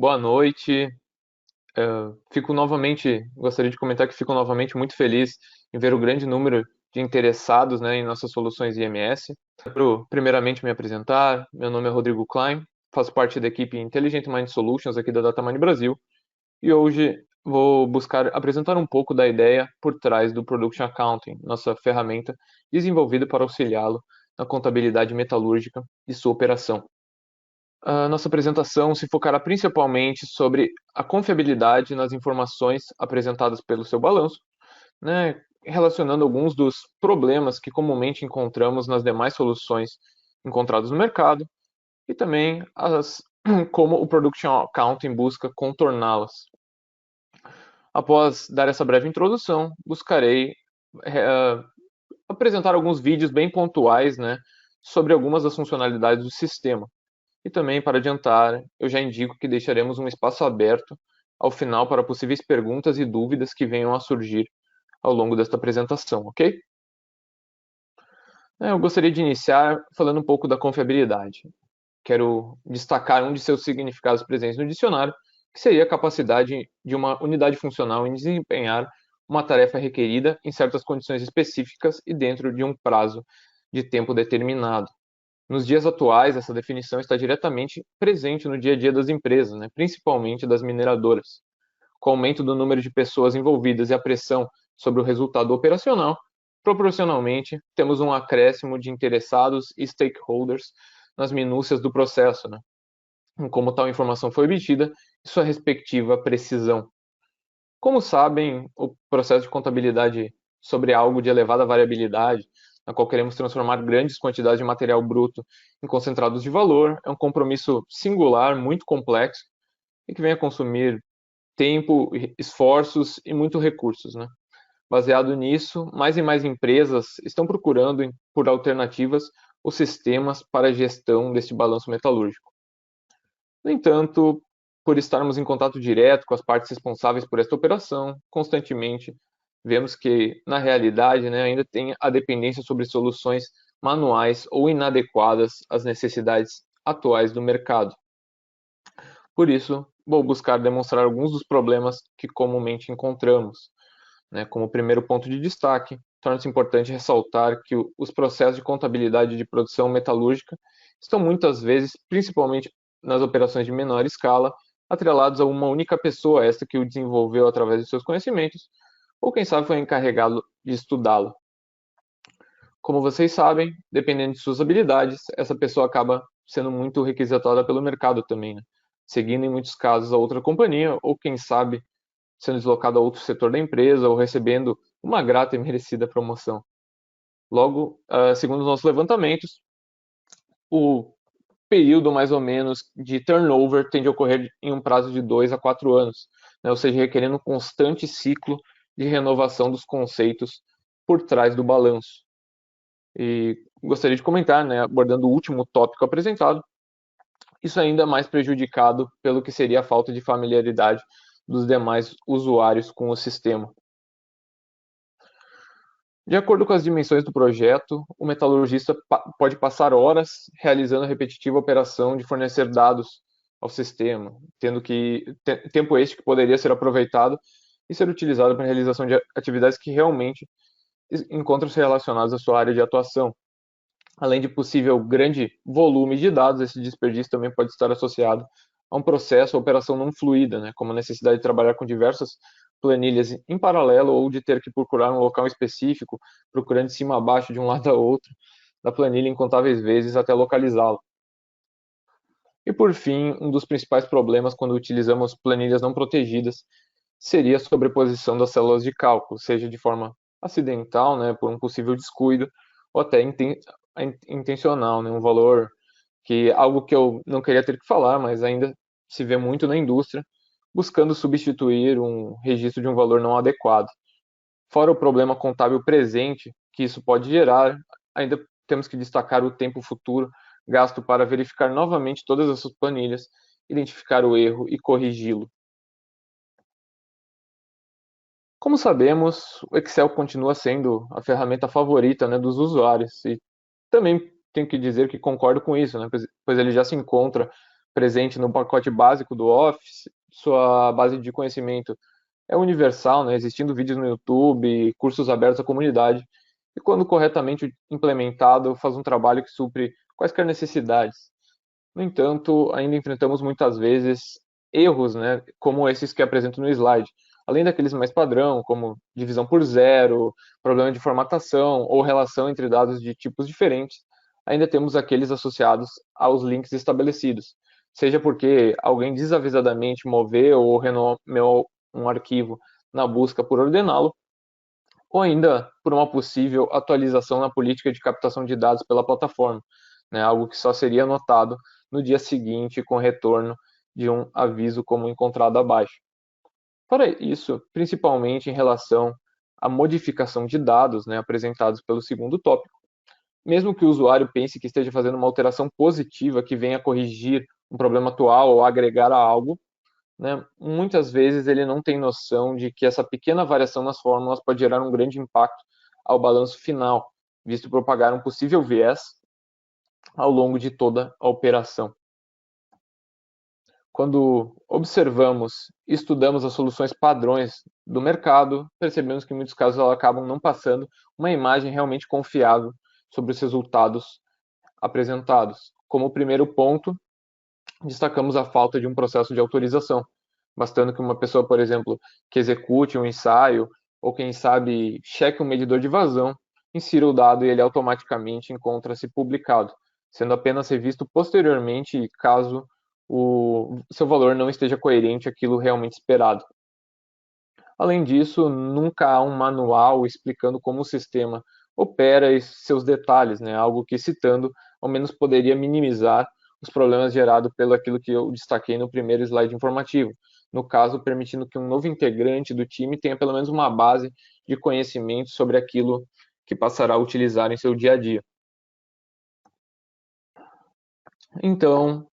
Boa noite. Gostaria de comentar que fico novamente muito feliz em ver o grande número de interessados, né, em nossas soluções IMS. Quero primeiramente me apresentar. Meu nome é Rodrigo Klein, faço parte da equipe Intelligent Mind Solutions aqui da Datamind Brasil e hoje vou buscar apresentar um pouco da ideia por trás do Production Accounting, nossa ferramenta desenvolvida para auxiliá-lo na contabilidade metalúrgica e sua operação. A nossa apresentação se focará principalmente sobre a confiabilidade nas informações apresentadas pelo seu balanço, né, relacionando alguns dos problemas que comumente encontramos nas demais soluções encontradas no mercado e também como o Production Accounting busca contorná-las. Após dar essa breve introdução, buscarei eh, apresentar alguns vídeos bem pontuais, né, sobre algumas das funcionalidades do sistema. E também, para adiantar, eu já indico que deixaremos um espaço aberto ao final para possíveis perguntas e dúvidas que venham a surgir ao longo desta apresentação, ok? Eu gostaria de iniciar falando um pouco da confiabilidade. Quero destacar um de seus significados presentes no dicionário, que seria a capacidade de uma unidade funcional em desempenhar uma tarefa requerida em certas condições específicas e dentro de um prazo de tempo determinado. Nos dias atuais, essa definição está diretamente presente no dia a dia das empresas, né, principalmente das mineradoras. Com o aumento do número de pessoas envolvidas e a pressão sobre o resultado operacional, proporcionalmente, temos um acréscimo de interessados e stakeholders nas minúcias do processo, né, em como tal informação foi obtida e sua respectiva precisão. Como sabem, o processo de contabilidade sobre algo de elevada variabilidade, na qual queremos transformar grandes quantidades de material bruto em concentrados de valor, é um compromisso singular, muito complexo e que vem a consumir tempo, esforços e muitos recursos, né? Baseado nisso, mais e mais empresas estão procurando por alternativas ou sistemas para a gestão deste balanço metalúrgico. No entanto, por estarmos em contato direto com as partes responsáveis por esta operação, constantemente vemos que, na realidade, né, ainda tem a dependência sobre soluções manuais ou inadequadas às necessidades atuais do mercado. Por isso, vou buscar demonstrar alguns dos problemas que comumente encontramos. Né? Como primeiro ponto de destaque, torna-se importante ressaltar que os processos de contabilidade de produção metalúrgica estão muitas vezes, principalmente nas operações de menor escala, atrelados a uma única pessoa, esta que o desenvolveu através de seus conhecimentos, ou quem sabe foi encarregado de estudá-lo. Como vocês sabem, dependendo de suas habilidades, essa pessoa acaba sendo muito requisitada pelo mercado também, né? Seguindo em muitos casos a outra companhia, ou quem sabe sendo deslocado a outro setor da empresa ou recebendo uma grata e merecida promoção. Logo, segundo os nossos levantamentos, o período mais ou menos de turnover tende a ocorrer em um prazo de 2 a 4 anos, né? Ou seja, requerendo um constante ciclo de renovação dos conceitos por trás do balanço. E gostaria de comentar, né, abordando o último tópico apresentado, isso ainda é mais prejudicado pelo que seria a falta de familiaridade dos demais usuários com o sistema. De acordo com as dimensões do projeto, o metalurgista pode passar horas realizando a repetitiva operação de fornecer dados ao sistema, tendo que tempo este que poderia ser aproveitado e ser utilizado para a realização de atividades que realmente encontram-se relacionadas à sua área de atuação. Além de possível grande volume de dados, esse desperdício também pode estar associado a um processo ou operação não fluida, né, como a necessidade de trabalhar com diversas planilhas em paralelo ou de ter que procurar um local específico, procurando de cima a baixo, de um lado a outro, da planilha incontáveis vezes até localizá-lo. E por fim, um dos principais problemas quando utilizamos planilhas não protegidas seria a sobreposição das células de cálculo, seja de forma acidental, né, por um possível descuido, ou até intencional, né, um valor que algo que eu não queria ter que falar, mas ainda se vê muito na indústria, buscando substituir um registro de um valor não adequado. Fora o problema contábil presente que isso pode gerar, ainda temos que destacar o tempo futuro gasto para verificar novamente todas essas planilhas, identificar o erro e corrigi-lo. Como sabemos, o Excel continua sendo a ferramenta favorita, né, dos usuários e também tenho que dizer que concordo com isso, né, pois ele já se encontra presente no pacote básico do Office, sua base de conhecimento é universal, né, existindo vídeos no YouTube, cursos abertos à comunidade, e quando corretamente implementado, faz um trabalho que supre quaisquer necessidades. No entanto, ainda enfrentamos muitas vezes erros, né, como esses que apresento no slide, além daqueles mais padrão, como divisão por zero, problema de formatação ou relação entre dados de tipos diferentes. Ainda temos aqueles associados aos links estabelecidos, seja porque alguém desavisadamente moveu ou renomeou um arquivo na busca por ordená-lo, ou ainda por uma possível atualização na política de captação de dados pela plataforma, né, algo que só seria notado no dia seguinte com retorno de um aviso como encontrado abaixo. Fora isso, principalmente em relação à modificação de dados, né, apresentados pelo segundo tópico, mesmo que o usuário pense que esteja fazendo uma alteração positiva que venha corrigir um problema atual ou agregar a algo, né, muitas vezes ele não tem noção de que essa pequena variação nas fórmulas pode gerar um grande impacto ao balanço final, visto propagar um possível viés ao longo de toda a operação. Quando observamos e estudamos as soluções padrões do mercado, percebemos que em muitos casos elas acabam não passando uma imagem realmente confiável sobre os resultados apresentados. Como primeiro ponto, destacamos a falta de um processo de autorização, bastando que uma pessoa, por exemplo, que execute um ensaio ou quem sabe cheque um medidor de vazão, insira o dado e ele automaticamente encontra-se publicado, sendo apenas revisto posteriormente caso o seu valor não esteja coerente àquilo realmente esperado. Além disso, nunca há um manual explicando como o sistema opera e seus detalhes, né? Algo que, citando, ao menos poderia minimizar os problemas gerados pelo aquilo que eu destaquei no primeiro slide informativo. No caso, permitindo que um novo integrante do time tenha pelo menos uma base de conhecimento sobre aquilo que passará a utilizar em seu dia a dia. Então,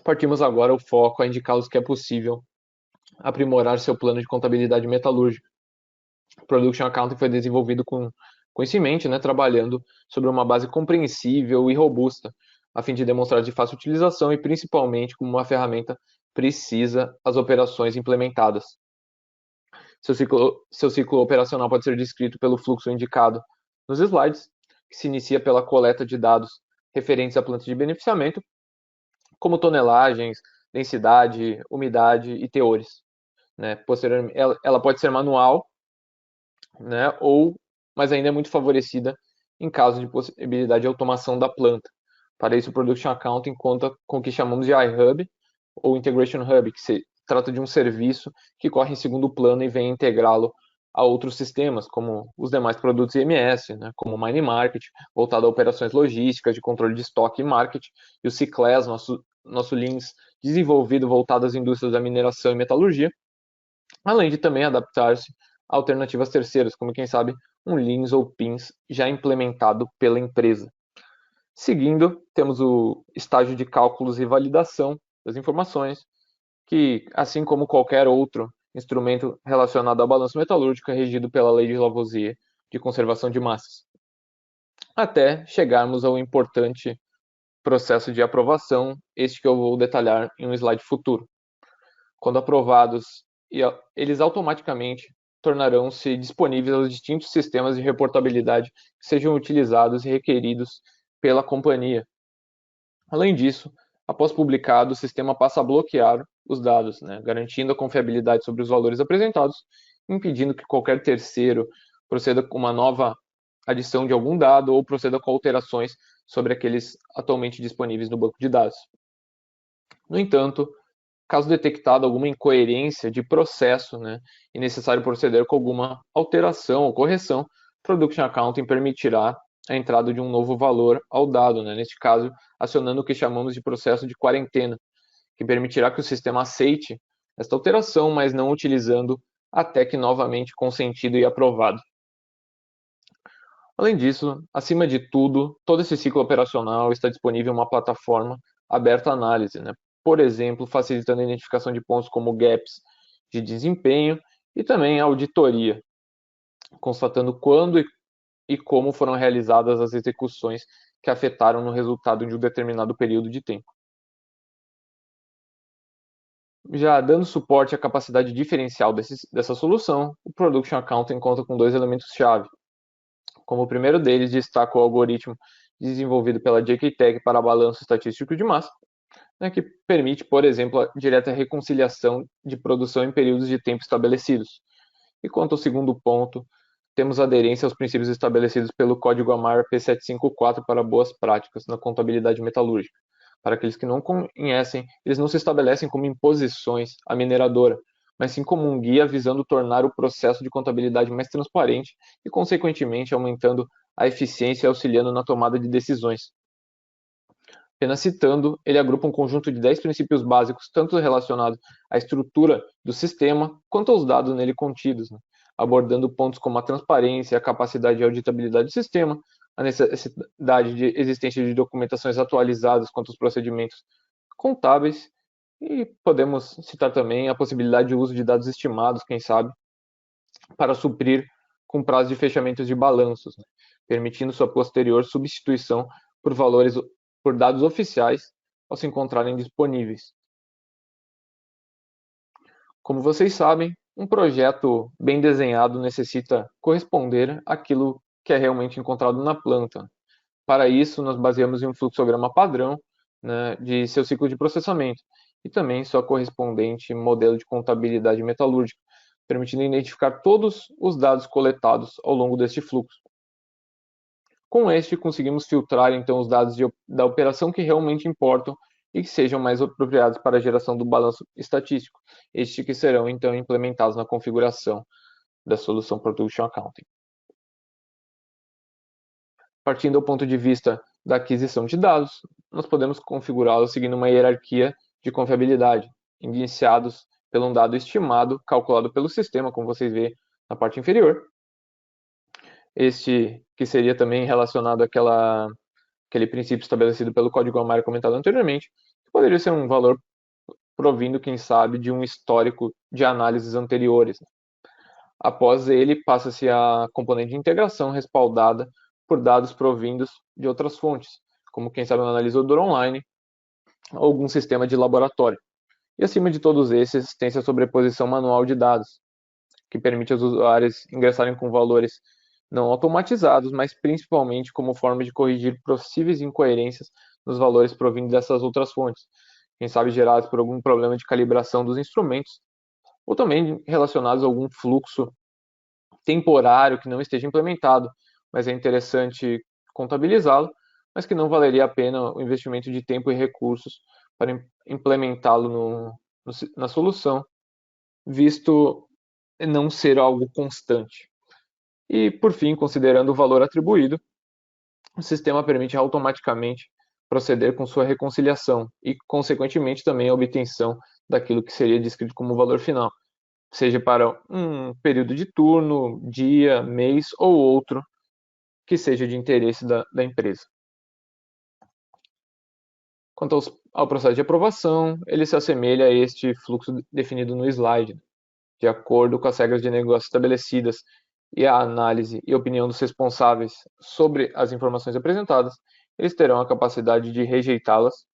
partimos agora o foco a indicá-los que é possível aprimorar seu plano de contabilidade metalúrgica. O Production Accounting foi desenvolvido com isso em mente, né, trabalhando sobre uma base compreensível e robusta, a fim de demonstrar de fácil utilização e principalmente como uma ferramenta precisa as operações implementadas. Seu ciclo operacional pode ser descrito pelo fluxo indicado nos slides, que se inicia pela coleta de dados referentes à planta de beneficiamento, como tonelagens, densidade, umidade e teores. Né? Posteriormente, ela pode ser manual, né? Mas ainda é muito favorecida em caso de possibilidade de automação da planta. Para isso, o Production Accounting conta com o que chamamos de iHub ou Integration Hub, que se trata de um serviço que corre em segundo plano e vem integrá-lo a outros sistemas, como os demais produtos IMS, né, como o Mine Market, voltado a operações logísticas, de controle de estoque e marketing, e o Ciclés, nosso Leans, desenvolvido voltado às indústrias da mineração e metalurgia, além de também adaptar-se a alternativas terceiras, como quem sabe um Leans ou Pins já implementado pela empresa. Seguindo, temos o estágio de cálculos e validação das informações, que, assim como qualquer outro instrumento relacionado ao balanço metalúrgico, é regido pela Lei de Lavoisier de conservação de massas. Até chegarmos ao importante processo de aprovação, este que eu vou detalhar em um slide futuro. Quando aprovados, eles automaticamente tornarão-se disponíveis aos distintos sistemas de reportabilidade que sejam utilizados e requeridos pela companhia. Além disso, após publicado, o sistema passa a bloquear os dados, né, garantindo a confiabilidade sobre os valores apresentados, impedindo que qualquer terceiro proceda com uma nova adição de algum dado ou proceda com alterações sobre aqueles atualmente disponíveis no banco de dados. No entanto, caso detectada alguma incoerência de processo, né, e necessário proceder com alguma alteração ou correção, Production Accounting permitirá a entrada de um novo valor ao dado, né, neste caso, acionando o que chamamos de processo de quarentena, que permitirá que o sistema aceite esta alteração, mas não utilizando até que novamente consentido e aprovado. Além disso, acima de tudo, todo esse ciclo operacional está disponível em uma plataforma aberta à análise, né? Por exemplo, facilitando a identificação de pontos como gaps de desempenho e também a auditoria, constatando quando e como foram realizadas as execuções que afetaram no resultado de um determinado período de tempo. Já dando suporte à capacidade diferencial dessa solução, o Production Accounting conta com dois elementos-chave. Como o primeiro deles, destaca o algoritmo desenvolvido pela JK Tech para balanço estatístico de massa, né, que permite, por exemplo, a direta reconciliação de produção em períodos de tempo estabelecidos. E quanto ao segundo ponto, temos aderência aos princípios estabelecidos pelo Código AMAR P754 para boas práticas na contabilidade metalúrgica. Para aqueles que não conhecem, eles não se estabelecem como imposições à mineradora, mas sim como um guia visando tornar o processo de contabilidade mais transparente e, consequentemente, aumentando a eficiência e auxiliando na tomada de decisões. Apenas citando, ele agrupa um conjunto de 10 princípios básicos, tanto relacionados à estrutura do sistema quanto aos dados nele contidos, né? Abordando pontos como a transparência, a capacidade de auditabilidade do sistema, a necessidade de existência de documentações atualizadas quanto aos procedimentos contábeis, e podemos citar também a possibilidade de uso de dados estimados, quem sabe, para suprir com prazo de fechamentos de balanços, né? Permitindo sua posterior substituição por dados oficiais ao se encontrarem disponíveis. Como vocês sabem, um projeto bem desenhado necessita corresponder àquilo que é realmente encontrado na planta. Para isso, nós baseamos em um fluxograma padrão, né, de seu ciclo de processamento e também sua correspondente modelo de contabilidade metalúrgica, permitindo identificar todos os dados coletados ao longo deste fluxo. Com este, conseguimos filtrar então os dados da operação que realmente importam e que sejam mais apropriados para a geração do balanço estatístico, estes que serão então implementados na configuração da solução Production Accounting. Partindo do ponto de vista da aquisição de dados, nós podemos configurá-los seguindo uma hierarquia de confiabilidade, iniciados pelo um dado estimado, calculado pelo sistema, como vocês veem na parte inferior. Este que seria também relacionado àquele princípio estabelecido pelo Código AMAR comentado anteriormente, que poderia ser um valor provindo, quem sabe, de um histórico de análises anteriores. Após ele, passa-se a componente de integração respaldada por dados provindos de outras fontes, como, quem sabe, um analisador online ou algum sistema de laboratório. E, acima de todos esses, tem-se a sobreposição manual de dados, que permite aos usuários ingressarem com valores não automatizados, mas principalmente como forma de corrigir possíveis incoerências nos valores provindos dessas outras fontes, quem sabe gerados por algum problema de calibração dos instrumentos, ou também relacionados a algum fluxo temporário que não esteja implementado, mas é interessante contabilizá-lo, mas que não valeria a pena o investimento de tempo e recursos para implementá-lo na solução, visto não ser algo constante. E, por fim, considerando o valor atribuído, o sistema permite automaticamente proceder com sua reconciliação e, consequentemente, também a obtenção daquilo que seria descrito como valor final, seja para um período de turno, dia, mês ou outro que seja de interesse da empresa. Quanto ao processo de aprovação, ele se assemelha a este fluxo definido no slide, de acordo com as regras de negócio estabelecidas e a análise e opinião dos responsáveis sobre as informações apresentadas, eles terão a capacidade de rejeitá-las,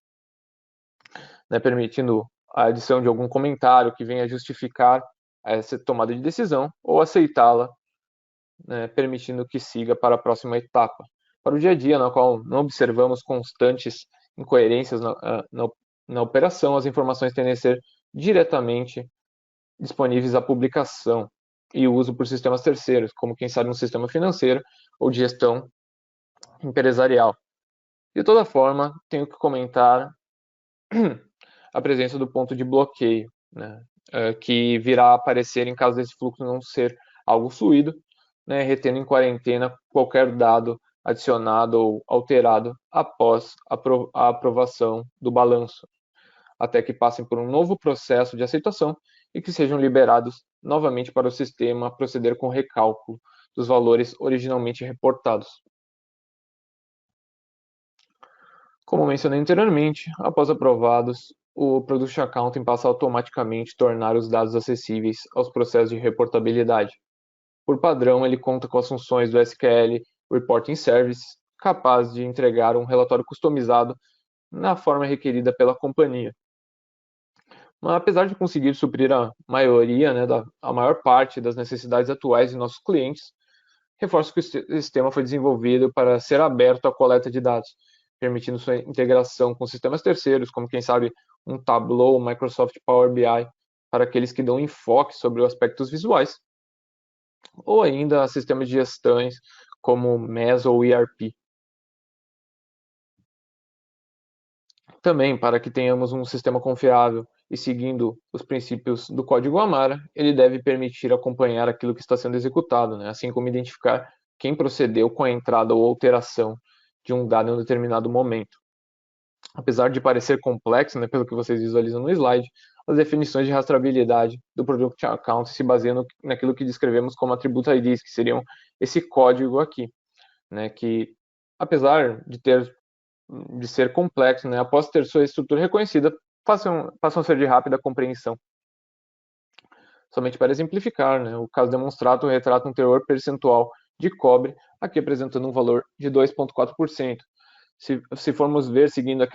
né, permitindo a adição de algum comentário que venha justificar essa tomada de decisão, ou aceitá-la, né, permitindo que siga para a próxima etapa. Para o dia a dia, na qual não observamos constantes incoerências na operação, as informações tendem a ser diretamente disponíveis à publicação e uso por sistemas terceiros, como, quem sabe, um sistema financeiro ou de gestão empresarial. De toda forma, tenho que comentar a presença do ponto de bloqueio, né, que virá a aparecer em caso desse fluxo não ser algo fluido, né, retendo em quarentena qualquer dado adicionado ou alterado após a aprovação do balanço, até que passem por um novo processo de aceitação e que sejam liberados novamente para o sistema proceder com o recálculo dos valores originalmente reportados. Como mencionei anteriormente, após aprovados, o Production Accounting passa a automaticamente tornar os dados acessíveis aos processos de reportabilidade. Por padrão, ele conta com as funções do SQL Reporting Service, capaz de entregar um relatório customizado na forma requerida pela companhia. Mas apesar de conseguir suprir a maioria, né, a maior parte das necessidades atuais de nossos clientes, reforço que o sistema foi desenvolvido para ser aberto à coleta de dados, permitindo sua integração com sistemas terceiros, como quem sabe um Tableau, Microsoft Power BI, para aqueles que dão enfoque sobre os aspectos visuais, ou ainda sistemas de gestões como MES ou ERP. Também, para que tenhamos um sistema confiável e seguindo os princípios do código Amara, ele deve permitir acompanhar aquilo que está sendo executado, né? Assim como identificar quem procedeu com a entrada ou alteração de um dado em um determinado momento. Apesar de parecer complexo, né, pelo que vocês visualizam no slide, as definições de rastreabilidade do Product Account se baseiam naquilo que descrevemos como Attribute IDs, que seriam esse código aqui, né, que apesar de ser complexo, né, após ter sua estrutura reconhecida, passam a ser de rápida compreensão. Somente para exemplificar, né, o caso demonstrado retrata um teor percentual de cobre, aqui apresentando um valor de 2,4%. Se formos ver seguindo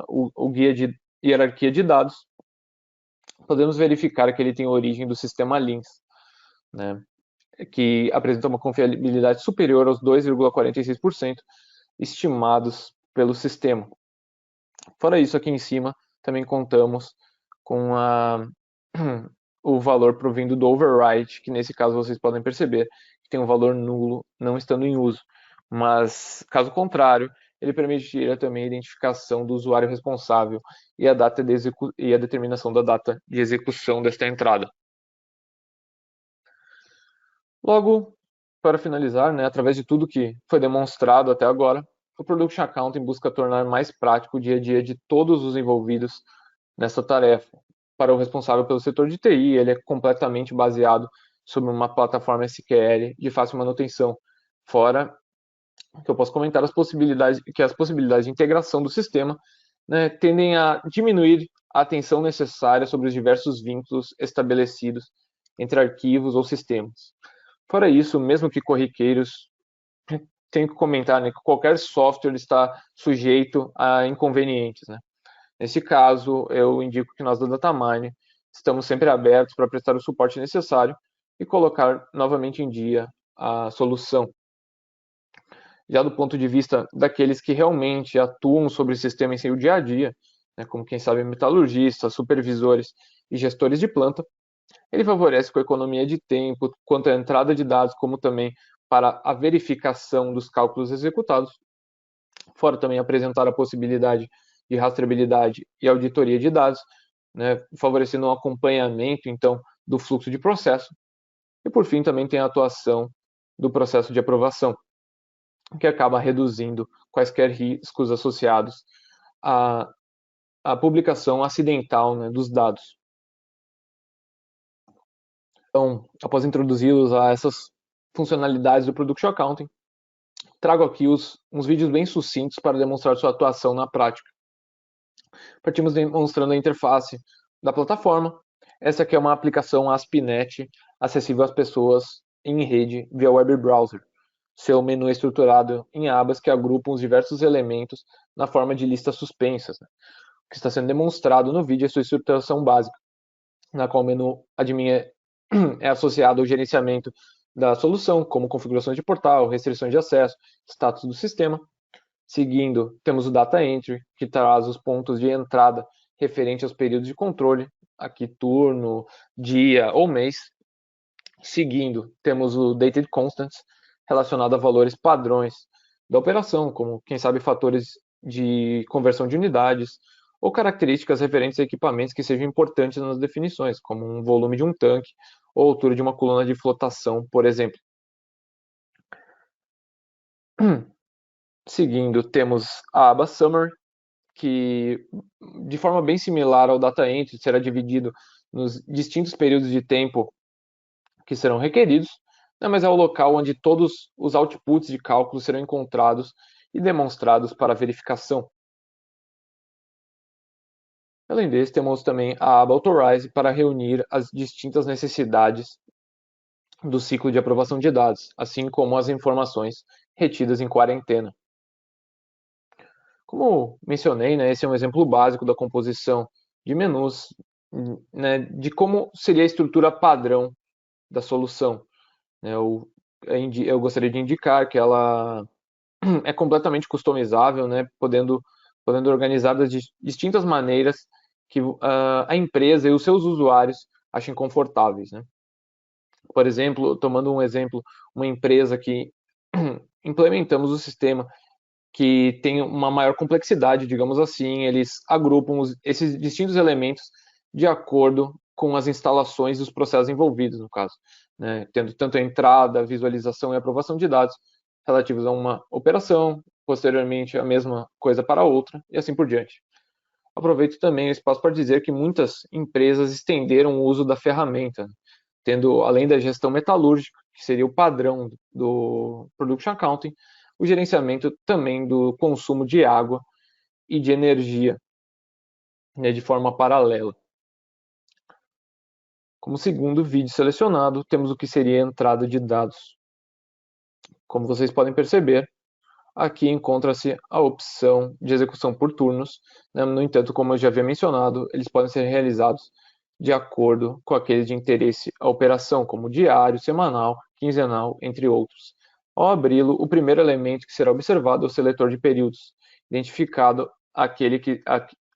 o guia de hierarquia de dados, podemos verificar que ele tem origem do sistema LINS, né, que apresenta uma confiabilidade superior aos 2,46% estimados pelo sistema. Fora isso, aqui em cima também contamos com o valor provindo do overwrite, que nesse caso vocês podem perceber que tem um valor nulo não estando em uso. Mas, caso contrário, ele permitirá também a identificação do usuário responsável e a determinação da data de execução desta entrada. Logo, para finalizar, né, através de tudo que foi demonstrado até agora, o Production Accounting busca tornar mais prático o dia a dia de todos os envolvidos nessa tarefa. Para o responsável pelo setor de TI, ele é completamente baseado sobre uma plataforma SQL de fácil manutenção. Fora que eu posso comentar as possibilidades de integração do sistema, né, tendem a diminuir a atenção necessária sobre os diversos vínculos estabelecidos entre arquivos ou sistemas. Fora isso, mesmo que corriqueiros, tenho que comentar, né, que qualquer software está sujeito a inconvenientes, né? Nesse caso, eu indico que nós da Datamine estamos sempre abertos para prestar o suporte necessário e colocar novamente em dia a solução. Já do ponto de vista daqueles que realmente atuam sobre o sistema em seu dia a dia, né, como quem sabe metalurgistas, supervisores e gestores de planta, ele favorece com a economia de tempo, quanto à entrada de dados, como também para a verificação dos cálculos executados, fora também apresentar a possibilidade de rastreabilidade e auditoria de dados, né, favorecendo um acompanhamento, então, do fluxo de processo. E, por fim, também tem a atuação do processo de aprovação, que acaba reduzindo quaisquer riscos associados à publicação acidental, né, dos dados. Então, após introduzi-los a essas funcionalidades do Production Accounting, trago aqui uns vídeos bem sucintos para demonstrar sua atuação na prática. Partimos demonstrando a interface da plataforma. Essa aqui é uma aplicação ASP.NET acessível às pessoas em rede via web browser. Seu menu é estruturado em abas que agrupam os diversos elementos na forma de listas suspensas. O que está sendo demonstrado no vídeo é sua estruturação básica, na qual o menu admin é associado ao gerenciamento da solução, como configurações de portal, restrições de acesso, status do sistema. Seguindo, temos o Data Entry, que traz os pontos de entrada referente aos períodos de controle, aqui turno, dia ou mês. Seguindo, temos o Dated Constants, relacionado a valores padrões da operação, como, quem sabe, fatores de conversão de unidades, ou características referentes a equipamentos que sejam importantes nas definições, como um volume de um tanque ou altura de uma coluna de flotação, por exemplo. Seguindo, temos a aba Summary, que, de forma bem similar ao Data Entry, será dividido nos distintos períodos de tempo que serão requeridos, né, mas é o local onde todos os outputs de cálculo serão encontrados e demonstrados para verificação. Além desse, temos também a aba Authorize para reunir as distintas necessidades do ciclo de aprovação de dados, assim como as informações retidas em quarentena. Como mencionei, né, esse é um exemplo básico da composição de menus né, de como seria a estrutura padrão da solução. Né? Eu gostaria de indicar que ela é completamente customizável, né, podendo organizar das distintas maneiras que a empresa e os seus usuários achem confortáveis. Né? Por exemplo, tomando um exemplo, uma empresa que implementamos o sistema que tem uma maior complexidade, digamos assim, eles agrupam esses distintos elementos de acordo com as instalações e os processos envolvidos, no caso, né? Tendo tanto a entrada, visualização e aprovação de dados relativos a uma operação, posteriormente a mesma coisa para outra, e assim por diante. Aproveito também o espaço para dizer que muitas empresas estenderam o uso da ferramenta, tendo, além da gestão metalúrgica, que seria o padrão do Production Accounting, o gerenciamento também do consumo de água e de energia, né, de forma paralela. Como segundo vídeo selecionado, temos o que seria a entrada de dados. Como vocês podem perceber, aqui encontra-se a opção de execução por turnos. Né? No entanto, como eu já havia mencionado, eles podem ser realizados de acordo com aqueles de interesse à operação, como diário, semanal, quinzenal, entre outros. Ao abri-lo, o primeiro elemento que será observado é o seletor de períodos, identificado aquele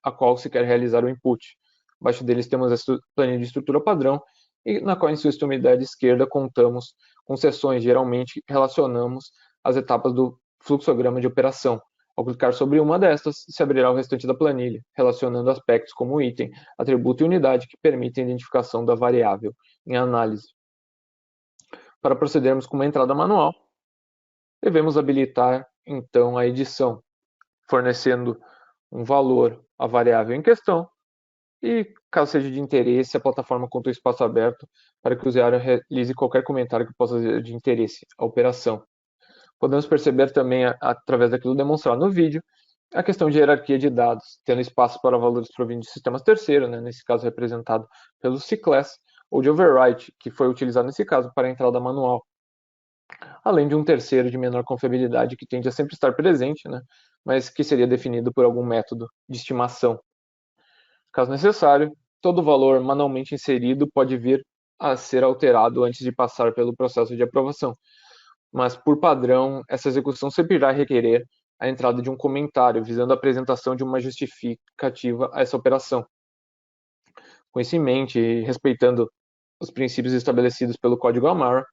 a qual se quer realizar o input. Abaixo deles temos a planilha de estrutura padrão, e na qual em sua extremidade esquerda contamos com seções, geralmente relacionamos as etapas do fluxograma de operação. Ao clicar sobre uma destas, se abrirá o restante da planilha, relacionando aspectos como item, atributo e unidade que permitem a identificação da variável em análise. Para procedermos com uma entrada manual, devemos habilitar então a edição, fornecendo um valor à variável em questão e, caso seja de interesse, a plataforma conta o espaço aberto para que o usuário realize qualquer comentário que possa ser de interesse à operação. Podemos perceber também, através daquilo demonstrado no vídeo, a questão de hierarquia de dados, tendo espaço para valores provindos de sistemas terceiros, né, nesse caso representado pelo C-Class, ou de overwrite, que foi utilizado nesse caso para a entrada manual. Além de um terceiro de menor confiabilidade, que tende a sempre estar presente, né, mas que seria definido por algum método de estimação. Caso necessário, todo valor manualmente inserido pode vir a ser alterado antes de passar pelo processo de aprovação, mas, por padrão, essa execução sempre irá requerer a entrada de um comentário, visando a apresentação de uma justificativa a essa operação. Com isso em mente, e respeitando os princípios estabelecidos pelo Código Amara,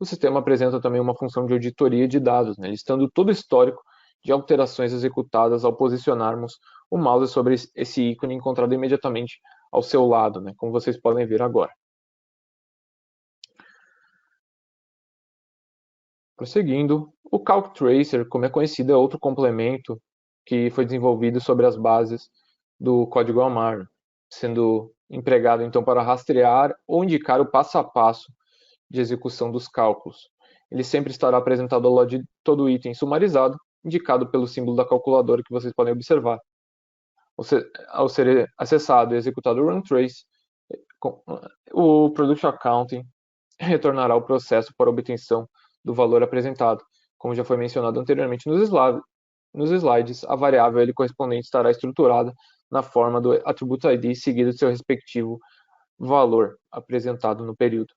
o sistema apresenta também uma função de auditoria de dados, né, listando todo o histórico de alterações executadas ao posicionarmos o mouse sobre esse ícone encontrado imediatamente ao seu lado, né, como vocês podem ver agora. Prosseguindo, o Calc Tracer, como é conhecido, é outro complemento que foi desenvolvido sobre as bases do código Amar, sendo empregado então para rastrear ou indicar o passo a passo de execução dos cálculos. Ele sempre estará apresentado ao lado de todo item sumarizado, indicado pelo símbolo da calculadora que vocês podem observar. Ao ser acessado e executado o Run Trace, o Production Accounting retornará o processo para obtenção do valor apresentado. Como já foi mencionado anteriormente nos slides, a variável L correspondente estará estruturada na forma do Attribute ID seguido de seu respectivo valor apresentado no período.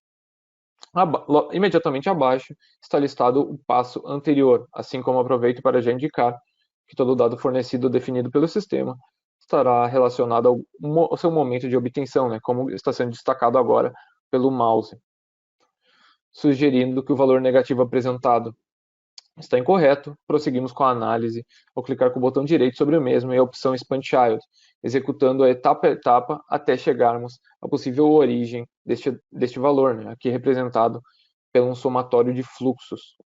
Imediatamente abaixo está listado o passo anterior, assim como aproveito para já indicar que todo dado fornecido ou definido pelo sistema estará relacionado ao seu momento de obtenção, né, como está sendo destacado agora pelo mouse, sugerindo que o valor negativo apresentado está incorreto. Prosseguimos com a análise ao clicar com o botão direito sobre o mesmo e a opção Expand Child, executando a etapa até chegarmos à possível origem deste valor, né, aqui representado pelo um somatório de fluxos.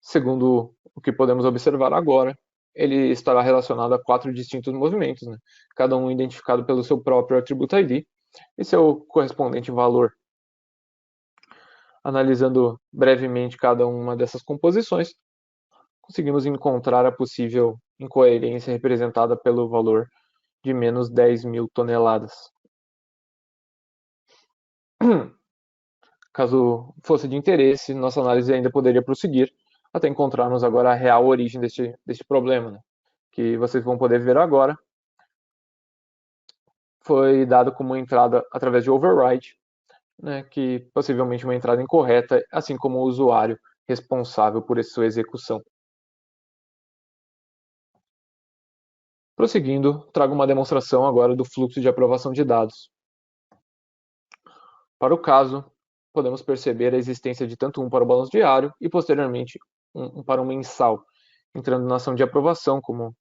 Segundo o que podemos observar agora, ele estará relacionado a 4 distintos movimentos, né, cada um identificado pelo seu próprio Attribute ID e seu correspondente valor. Analisando brevemente cada uma dessas composições, conseguimos encontrar a possível incoerência representada pelo valor de menos 10.000 toneladas. Caso fosse de interesse, nossa análise ainda poderia prosseguir até encontrarmos agora a real origem deste problema, né? Que vocês vão poder ver agora, foi dado como entrada através de override, né, que possivelmente uma entrada incorreta, assim como o usuário responsável por sua execução. Prosseguindo, trago uma demonstração agora do fluxo de aprovação de dados. Para o caso, podemos perceber a existência de tanto um para o balanço diário e, posteriormente, um para o mensal, entrando na ação de aprovação, como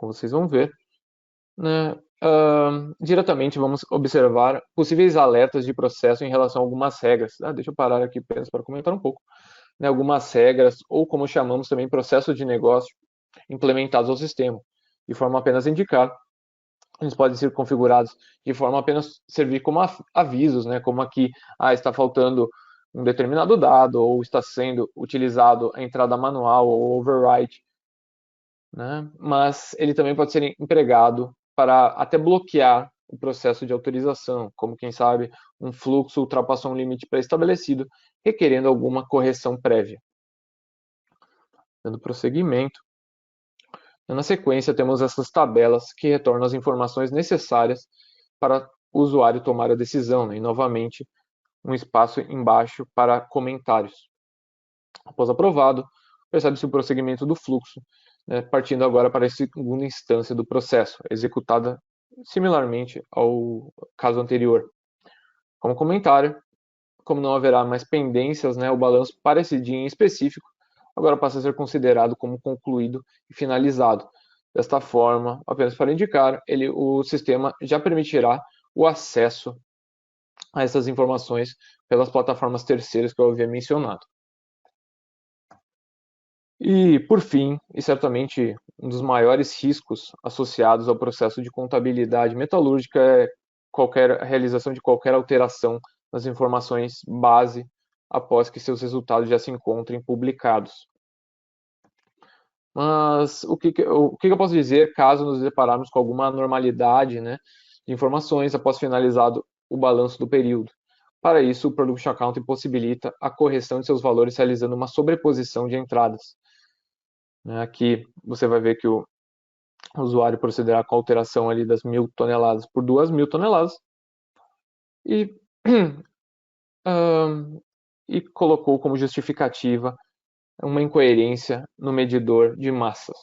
vocês vão ver. Né? Diretamente vamos observar possíveis alertas de processo em relação a algumas regras. Deixa eu parar aqui apenas para comentar um pouco. Né? Algumas regras, ou como chamamos também, processos de negócio implementados ao sistema, de forma apenas a indicar. Eles podem ser configurados de forma a apenas servir como avisos, né? Como aqui, está faltando um determinado dado, ou está sendo utilizado a entrada manual ou override. Né? Mas ele também pode ser empregado para até bloquear o processo de autorização, como quem sabe um fluxo ultrapassou um limite pré-estabelecido, requerendo alguma correção prévia. Dando prosseguimento, na sequência temos essas tabelas que retornam as informações necessárias para o usuário tomar a decisão, né? E novamente um espaço embaixo para comentários. Após aprovado, percebe-se o prosseguimento do fluxo, né, partindo agora para a segunda instância do processo, executada similarmente ao caso anterior. Como comentário, como não haverá mais pendências, né, o balanço para esse dia em específico agora passa a ser considerado como concluído e finalizado. Desta forma, apenas para indicar, o sistema já permitirá o acesso a essas informações pelas plataformas terceiras que eu havia mencionado. E, por fim, e certamente um dos maiores riscos associados ao processo de contabilidade metalúrgica é qualquer realização de qualquer alteração nas informações base após que seus resultados já se encontrem publicados. Mas o que eu posso dizer caso nos depararmos com alguma anormalidade, né, de informações após finalizado o balanço do período? Para isso, o Production Accounting possibilita a correção de seus valores realizando uma sobreposição de entradas. Aqui você vai ver que o usuário procederá com a alteração ali das 1.000 toneladas por 2.000 toneladas e, e colocou como justificativa uma incoerência no medidor de massas.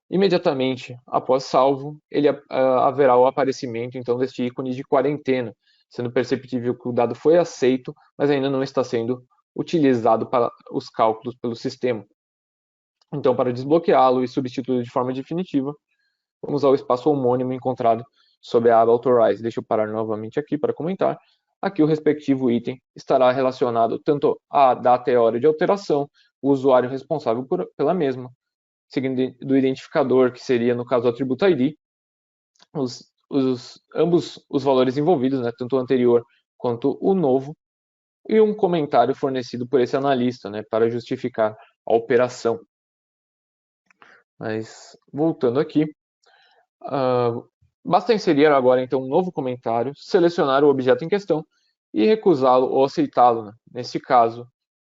Imediatamente após salvo, ele haverá o aparecimento então deste ícone de quarentena, sendo perceptível que o dado foi aceito, mas ainda não está sendo utilizado para os cálculos pelo sistema. Então, para desbloqueá-lo e substituí-lo de forma definitiva, vamos ao espaço homônimo encontrado sob a aba Authorize. Deixa eu parar novamente aqui para comentar. Aqui o respectivo item estará relacionado tanto à data e hora de alteração, o usuário responsável pela mesma, seguindo do identificador, que seria, no caso, o atributo ID, ambos os valores envolvidos, né, tanto o anterior quanto o novo, e um comentário fornecido por esse analista, né, para justificar a operação. Mas, voltando aqui, basta inserir agora então um novo comentário, selecionar o objeto em questão e recusá-lo ou aceitá-lo. Né? Nesse caso,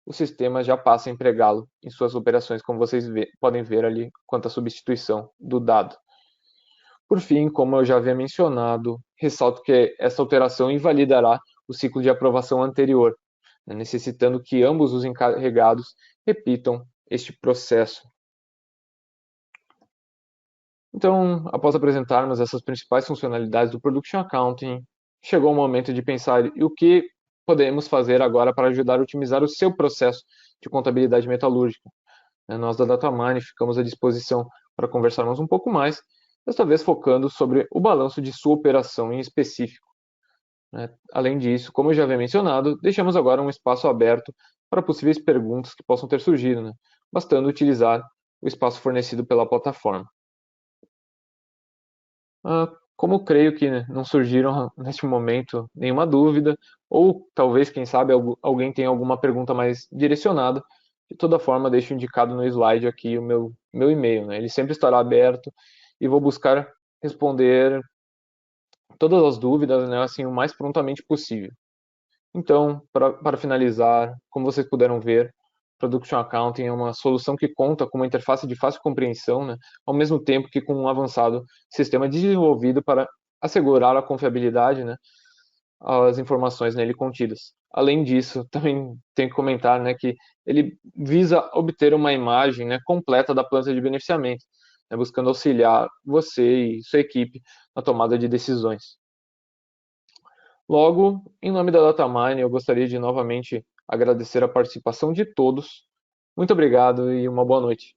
o sistema já passa a empregá-lo em suas operações, como vocês podem ver ali, quanto à substituição do dado. Por fim, como eu já havia mencionado, ressalto que essa alteração invalidará o ciclo de aprovação anterior, né, necessitando que ambos os encarregados repitam este processo. Então, após apresentarmos essas principais funcionalidades do Production Accounting, chegou o momento de pensar e o que podemos fazer agora para ajudar a otimizar o seu processo de contabilidade metalúrgica. Nós da Datamine ficamos à disposição para conversarmos um pouco mais, desta vez focando sobre o balanço de sua operação em específico. Além disso, como eu já havia mencionado, deixamos agora um espaço aberto para possíveis perguntas que possam ter surgido, bastando utilizar o espaço fornecido pela plataforma. Como creio que não surgiram neste momento nenhuma dúvida, ou talvez, quem sabe, alguém tenha alguma pergunta mais direcionada, de toda forma, deixo indicado no slide aqui o meu e-mail. Ele sempre estará aberto e vou buscar responder todas as dúvidas, assim, o mais prontamente possível. Então, para finalizar, como vocês puderam ver, Production Accounting é uma solução que conta com uma interface de fácil compreensão, né, ao mesmo tempo que com um avançado sistema desenvolvido para assegurar a confiabilidade, né, às informações nele contidas. Além disso, também tenho que comentar, né, que ele visa obter uma imagem, né, completa da planta de beneficiamento, né, buscando auxiliar você e sua equipe na tomada de decisões. Logo, em nome da Datamine, eu gostaria de novamente agradecer a participação de todos. Muito obrigado e uma boa noite.